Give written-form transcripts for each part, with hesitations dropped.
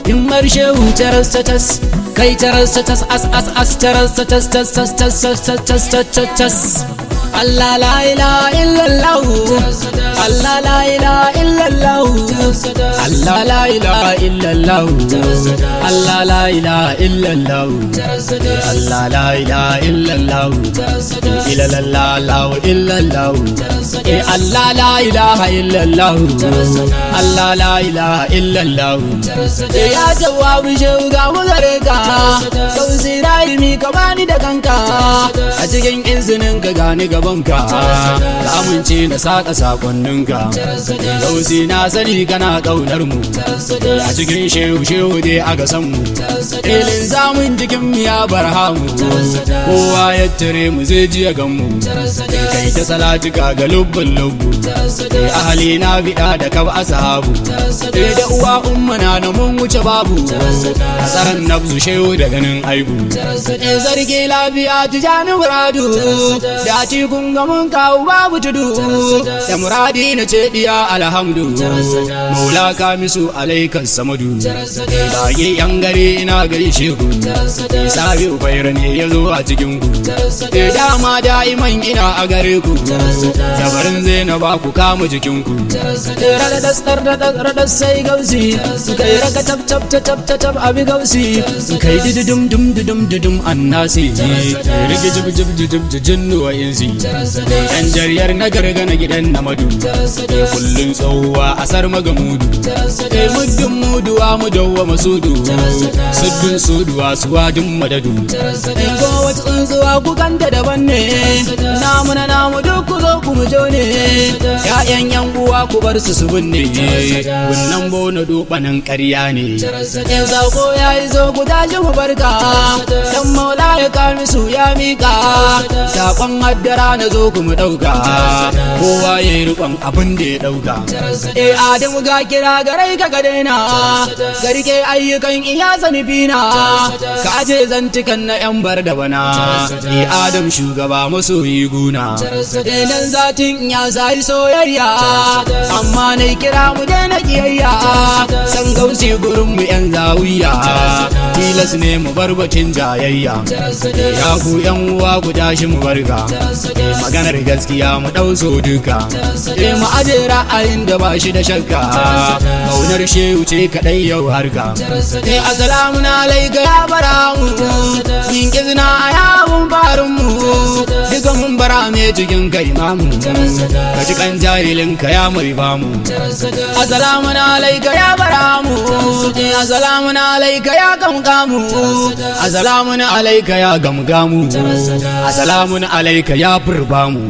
himmar shehu taras kai taras as taras tas Allah la ilaha illallah Allah la ilaha illallah Allah la ilaha illallah Allah la ilaha illallah Allah la ilaha illallah illallah illallah Allah la ilaha illallah Allah la ilaha illallah ya jawabi shehu ga mu gare ka sausi raimi ka bani da kanka a cikin izinin ka gani gabanka ka amince na saka sakonninka sausi na sani kana kaunar mu a cikin shehu dai aka san mu ilin zamun jikin mu ya barhamu kowa ya tare mu zai ji gan mu kai ta salatika ga lubbun lubbu ahali na bida da kab ashabu da uwa ummana na mun wuce babu asaran nafsu shehu da ganin aibu zargi lafiya tijani muradu da ci kun ga mun kawo babu tudu da muradi na ce diya alhamdu maula kamisu alaikas samadu bage yan gare ina gari shehu sabi ubaira ne ya zo a cikin ku dama da'iman ina a gare ku zabarin zai na ba ku kama jikin ku radas sai gausi kai raka tab abi gausi kai didum annasi rige jib jinnu wa insi yan jariyar na gargana gidan na madu kullun tsohuwa asar magamudu muddin muduwa mu dawwa masudu suddun suduwa suwadin madadu ko wata tsuntsuwa ku kanta daban ne namu duk ku zo ku mu ne ya'yan yan uwa ku bar su binne wannan bona dobanan ƙarya ne in sako yayi zo ku tashi mu barka dan maula ya kamisu ya mika sakon haddara na zo ku mu dauka kowa yayi rubon abin da ya dauka Adamu ga kira garai ka daina garke ayyukan iya zanibina ka aje zantukan na yan bar da bana Adam shugaba masoyi guna dan zatin ya sai soyayya amma nai kira mu daina kiyayya san gausi gurin mu yan zawiya tilas ne mu bar batun jayayya ya ku yan uwa ku tashi mu barka maganar gaskiya mu dauso duka mu aje ra'ayin da ba shi da shakka kaunar shehu ce kadai yau harka assalamu alayka ya baramu min kizna ayabun farin mu duka mun bara me cikin kai mamu ka ji kan jahilin ka ya mai bamu assalamu alayka ya baramu assalamu alayka ya gamgamu assalamu alayka ya gamgamu assalamu alayka ya furbamu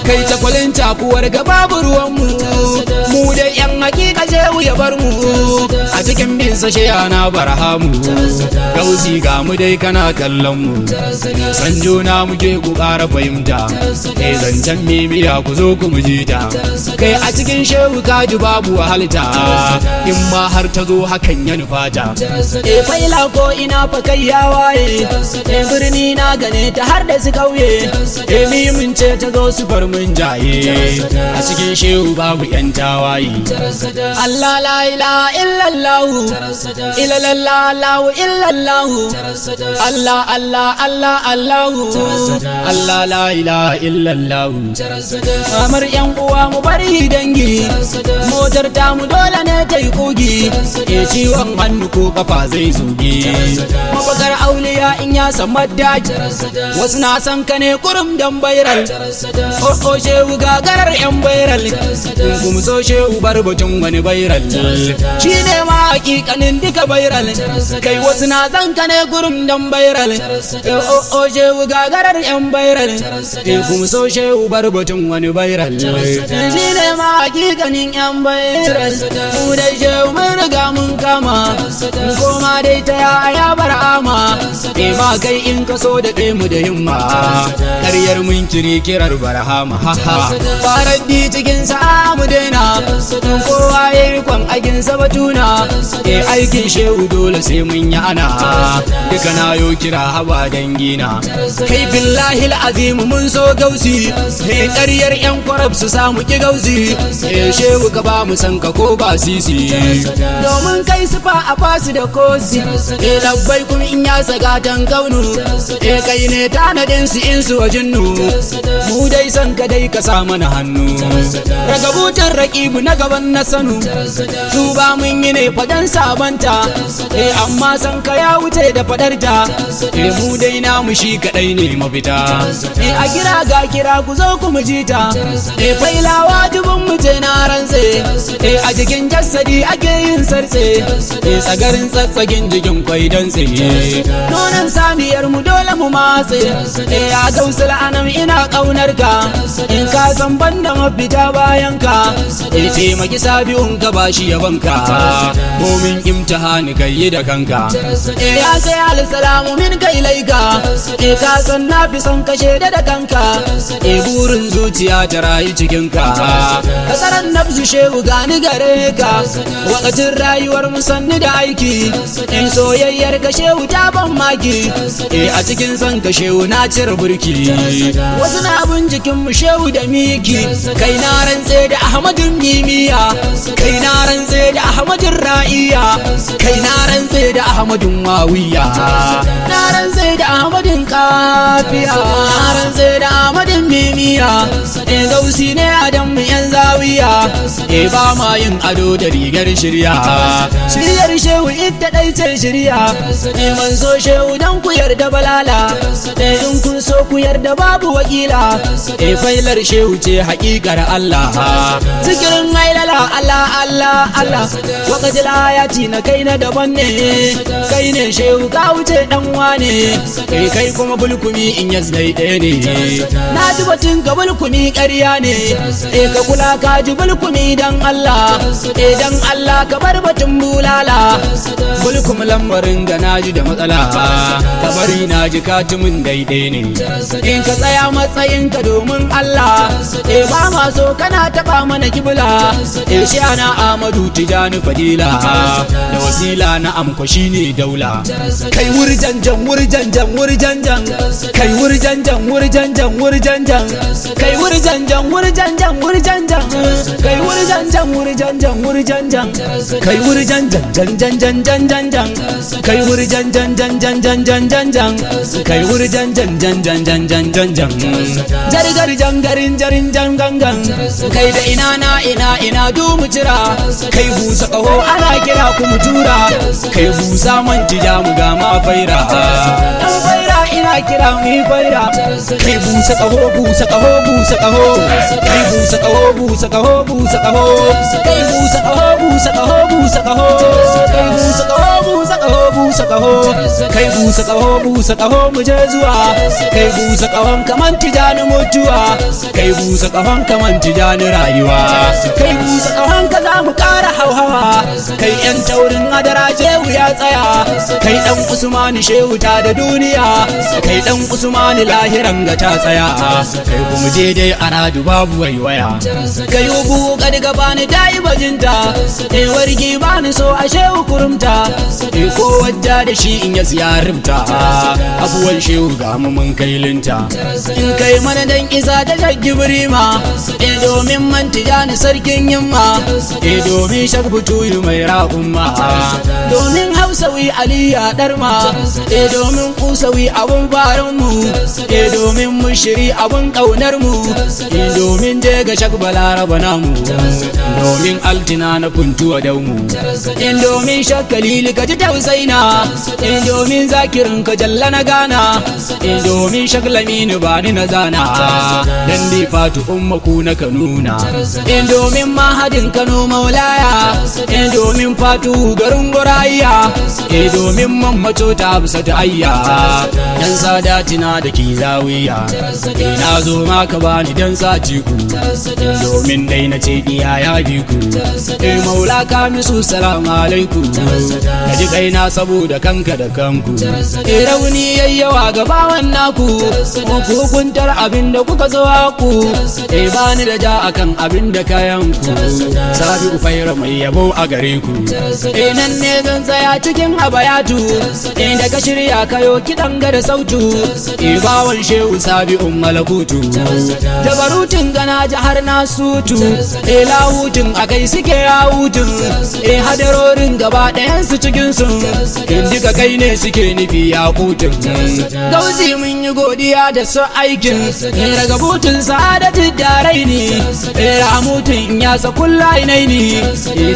kai ta kwalin takuwar ga babu ruwan mu da yan hakika shehu ya bar mu a cikin bin sa shayana barhamu gausi ga mu dai kana kallon mu san juna muke ku ƙara fahimta zancen mimiya ku zo ku mu jita kai a cikin shehu kaji babu wahalta in ma har ta zo hakan ya nufata faila ko ina fa kai ya waye birni na gane ta har da su kauye mimin ce ta zo su bar mun jaye a cikin shehu babu yan tawaye Allah la ilaha illallah illallah illallah Allah la ilaha illallah amar yan uwa mu bari dangi motar ta mu dole ne ta yi kogi ciwon hannu ko kafa zai zuge mabakar auliya in ya san maddaji wasu na san ka ne kurum dan bairal o shehu gagarar yan bairal kuma so shehu bar batun wani bairal shine ma hakikanin duka bairal kai wasu na san ka ne kurum dan bairal o shehu gagarar yan bairal kuma so shehu bar batun wani bairal shine ma hakikanin yan bairal mu da shehu mun riga mun kama koma dai ta ya bar ama ma kai in ka so da mu da himma ƙaryar mun kiri kirar barhama haha faraddi cikin sa mu daina kowa yayi kwan aikin sa batuna aikin shehu dole sai mun yi ana duka na yo kira haba dangina kai billahi alazim mun so gausi ƙaryar yan kwarab su samu ki gausi shehu ka ba mu san ka ko ba sisi domin kai sufa a basu da kosi labbai kun in ya saga tan kaunu kai ne tanadin su in su wajinnu mu dai san ka dai ka sa mana hannu ragabutan raqibu na gaban na sanu su ba mun yi ne fadan sabanta amma san ka ya wuce da fadarta mu dai namu shi kadai ne mafita a kira ga kira ku zo ku mu jita failawa dubun mu je na rantse a jikin jassadi ake yin sartse tsagarin tsatsagin jikin kwai dan tsaye nonon saniyar mu dole mu matse ya gausul anam ina kaunar ka in ka san banda mafita bayan ka taimaki sabi'un ka bashi yabanka komin imtihani kai yi da kanka ya sai alisalamu min kai laika ka san na fi son kashe da kanka burin zuciya ta rayu cikinka ka tsaron nafsu shehu gani gare ka wakacin rayuwar mu sanni da aiki in soyayyar ka shehu ta ban maki a cikin son ka shehu na cire burki wasu na abin jikin mu shehu da miki kai na rantse da ahmadun mimiya kai na rantse da ahmadun ra'iya kai na rantse da ahmadun wawiya na rantse da ahmadun kafiya na rantse da ahmadun mimiya gausi ne adam mu yan zawiya ba ma yin ado da rigar shirya shiryar shehu ita dai ce shirya man so shehu dan ku yarda balala in kun so ku yarda babu wakila failar shehu ce haƙiƙar Allah zikirin hailala Allah Allah Allah waqatil ayati na kai na daban ne kai ne shehu ka wuce dan wane kai kuma bulkumi in yazgai ɗaya ne na ji batun ka bulkumi ƙarya ne ka kula ka ji bulkumi dan Allah dan Allah ka bar batun bulala bulkum lambarin da naji da matsala kabari naji katumin daidai ne in ka tsaya matsayin ka domin Allah ba ma so kana taba mana kibla shi ana Ahmadu Tijani Fadila da wasila na amko shine daula kai wurjanjan wurjanjan wurjanjan kai wurjanjan wurjanjan wurjanjan kai wurjanjan wurjanjan wurjanjan kai wurjanjan wurjanjan wurjanjan kai wurjanjan jan jan jan jan jan jan kai wurjanjan jan jan jan jan jan jan kai wurjanjan jan jan jan jan jan jan jargar jangarin jarin jan gangan kai da ina du mu jira kai busa kaho ana kira ku mu tura kai busa man tija mu ga ma faira dan faira ina kira mu faira kai busa kaho busa kaho busa kaho kai busa kaho busa kaho busa kaho kai busa kaho busa kaho busa kaho kai busa kaho busa kaho busa kaho kai busa kaho busa kaho mu je zuwa kai busa kahon kaman tijani mutuwa kai busa kahon kaman tijani rayuwa kai busa kahon ka za mu kara hauhawa kai yan taurin adara shehu ya tsaya kai dan usmani shehu ta da duniya kai dan usmani lahiran ga ta tsaya kai kuma je dai aradu babu waiwaya kai ubu kadiga bani dai bajinta wargi bani so a shehu kurumta ko wajja da shi in ya ziyarta abuwan shehu ga mu mun kailinta in kai mana dan isa da jaggibrima domin man tijani sarkin yamma domin shagbutu mai ra'umma domin hausawi aliya darma domin kusawi abun baran mu domin mushiri abun kaunar mu domin je ga shagbala rabana mu domin altina na kuntuwa daumu domin shakalili ka ji tausaina domin zakirin ka jalla na gana domin shaglamini ba ni na zana dan di fatu ummaku na kanuna domin mahadin kano maulaya domin fatu garin gurayya domin mammato ta hafsa ta ayya dan sadatina da ki zawiya na zo ma ka bani dan sati ku domin dai na ce diya ya bi ku maula ka misu salamu alaikum ka ji kaina saboda kanka da kanku rauni yayyawa ga bawan naku ku kuntar abin da kuka zo ku bani da ja akan abin da kayan ku Sabi'u Faira mai yabo a gare ku nan ne zan tsaya cikin abayatu da ka shirya kayo kidan ga da sautu bawan shehu Sabi'un malakutu jabarutun gana jihar nasutu lahutun akai suke yawutun hadarorin gaba ɗayan su cikin su duka kai ne suke nufi ya kutun gauzi mun yi godiya da su aikin daga butun sa'adatu darai ne ramutun ya sa kullai nai ne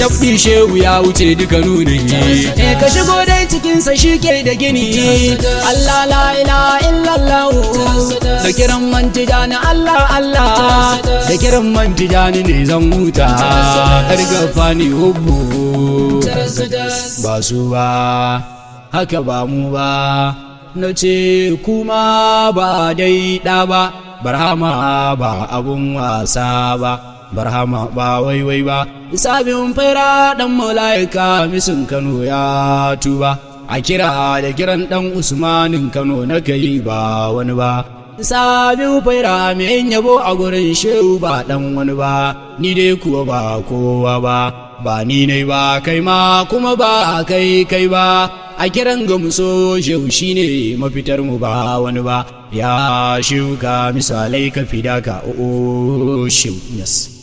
tabbi shehu ya wuce duka nuni ka shigo dai cikin sa shike da gini Allah la ilaha illallah da kiran mantijani Allah Allah da kiran mantijani ne zan huta karga fani hubbu ba su ba haka ba mu ba na ce kuma ba dai ɗa ba barhama ba abun wasa ba barhama ba waiwai ba Sabi'un Faira dan malaika misin Kano ya tuba a kira da kiran dan Usmanin Kano na kai ba wani ba Sabi'u Faira mai yabo a gurin shehu ba dan wani ba ni dai kuwa ba kowa ba ni ne ba kai ma kuma ba kai ba a kiran ga muso shehu shine mafitar mu ba wani ba ya shuka misalai ka fidaka shehu yes